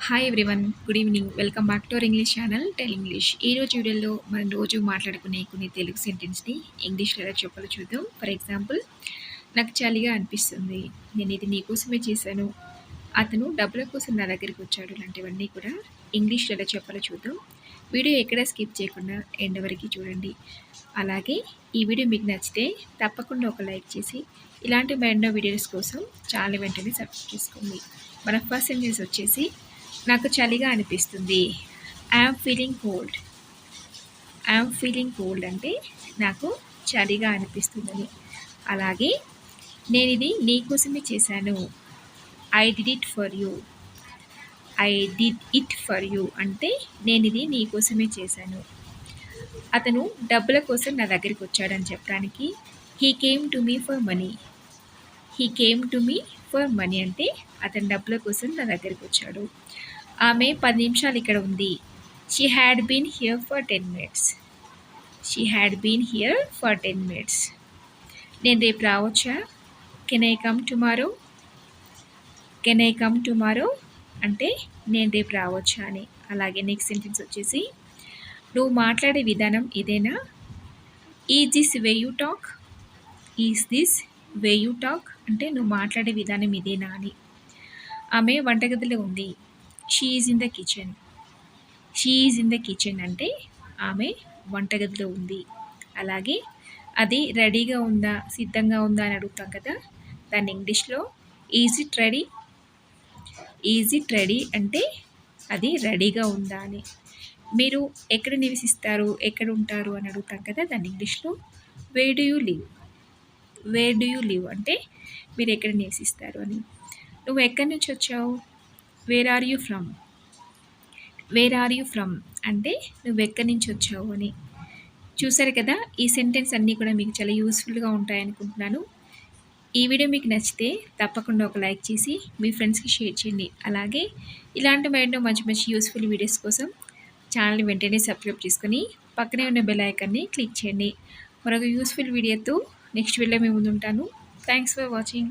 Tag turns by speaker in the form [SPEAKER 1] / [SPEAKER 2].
[SPEAKER 1] Hi everyone, good evening. Welcome back to our English channel tell English. ఈ రోజు వీడియోలో మనం రోజు మాట్లాడుకునే కొన్ని తెలుగు సెంటెన్స్ని ఇంగ్లీష్లో ఎలా చెప్పాలో చూద్దాం. ఫర్ ఎగ్జాంపుల్, నాకు చలిగా అనిపిస్తుంది, నేను ఇది నీకోసమే చేశాను, అతను డబ్బుల కోసం నా దగ్గరికి వచ్చాడు, ఇలాంటివన్నీ కూడా ఇంగ్లీష్లో ఎలా చెప్పాలో చూద్దాం. వీడియో ఎక్కడ స్కిప్ చేయకుండా ఎండ్ వరకు చూడండి. అలాగే ఈ వీడియో మీకు నచ్చితే తప్పకుండా ఒక లైక్ చేసి ఇలాంటి మరెన్నో వీడియోస్ కోసం ఛానల్ వెంటనే సబ్స్క్రైబ్ చేసుకోండి. మన ఫస్ట్ సెంటెన్స్ వచ్చేసి, నాకు చలిగా అనిపిస్తుంది. I'm feeling cold. I'm feeling cold అంటే నాకు చలిగా అనిపిస్తుందని. అలాగే నేను ఇది నీకోసమే చేశాను. I did it for you. I did it for you అంటే నేను ఇది నీకోసమే చేశాను. అతను డబ్బుల కోసం నా దగ్గరికి వచ్చాడని చెప్పడానికి he came to me for money. He came to me for money అంటే అతని డబ్బుల కోసం నా దగ్గరికి వచ్చాడు. ఆమె 10 నిమిషాలు ఇక్కడ ఉంది. She had been here for 10 minutes. She had been here for 10 minutes. నేను రేపు రావచ్చా? Can I come tomorrow? Can I come tomorrow అంటే నేను రేపు రావచ్చా అని. అలాగే నెక్స్ట్ సెంటెన్స్ వచ్చేసి, నువ్వు మాట్లాడే విధానం ఇదేనా? Is this way you talk? Is this way you talk అంటే నువ్వు మాట్లాడే విధానం ఇదేనా అని. ఆమె వంటగదిలో ఉంది. She is in the kitchen. She is in the kitchen అంటే ఆమె వంటగదిలో ఉంది. అలాగే అది రెడీగా ఉందా, సిద్ధంగా ఉందా అని అడుగుతాం కదా, దాన్ని ఇంగ్లీష్లో is it ready? Is it ready అంటే అది రెడీగా ఉందా అని. మీరు ఎక్కడ నివసిస్తారు, ఎక్కడ ఉంటారు అని అడుగుతాం కదా, దాన్ని ఇంగ్లీష్లో where do you live. Where do you live అంటే మీరు ఎక్కడ నివసిస్తారు అని. నువ్వు ఎక్కడి నుంచి వచ్చావు? Where are you from. Where are you from అంటే నువ్వు ఎక్కడి నుంచి వచ్చావు అని. చూసారు కదా, ఈ సెంటెన్స్ అన్నీ కూడా మీకు చాలా యూస్ఫుల్గా ఉంటాయనుకుంటున్నాను. ఈ వీడియో మీకు నచ్చితే తప్పకుండా ఒక లైక్ చేసి మీ ఫ్రెండ్స్కి షేర్ చేయండి. అలాగే ఇలాంటి మరెన్నో మంచి మంచి యూస్ఫుల్ వీడియోస్ కోసం ఛానల్ని వెంటనే సబ్స్క్రైబ్ చేసుకొని పక్కనే ఉన్న బెల్ ఐకాన్ని క్లిక్ చేయండి. మరొక యూస్ఫుల్ వీడియోతో నెక్స్ట్ వీడియోలో మేము ముందుంటాను. Thanks for watching.